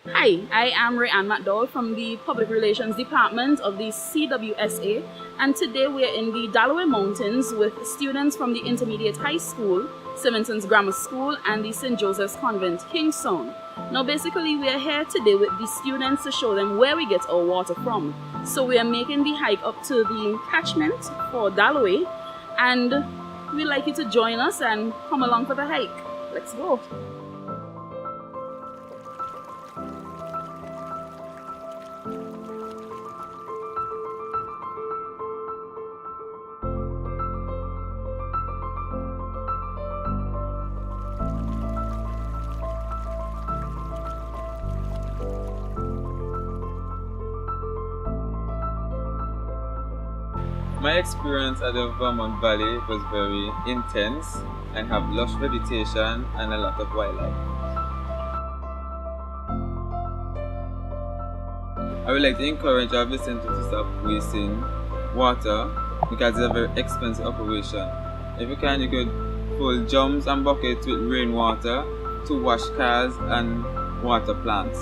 Hi, I am Rayanne McDowell from the Public Relations Department of the C.W.S.A. and today we are in the Dalaway Mountains with students from the Intermediate High School, Vincent Grammar School and the St. Joseph's Convent Kingstown. Now basically we are here today with the students to show them where we get our water from. So we are making the hike up to the catchment for Dalaway and we'd like you to join us and come along for the hike. Let's go. My experience at the Vermont Valley was very intense and have lush vegetation and a lot of wildlife. I would like to encourage our visitors to stop wasting water because it's a very expensive operation. If you can, you could fill drums and buckets with rainwater to wash cars and water plants.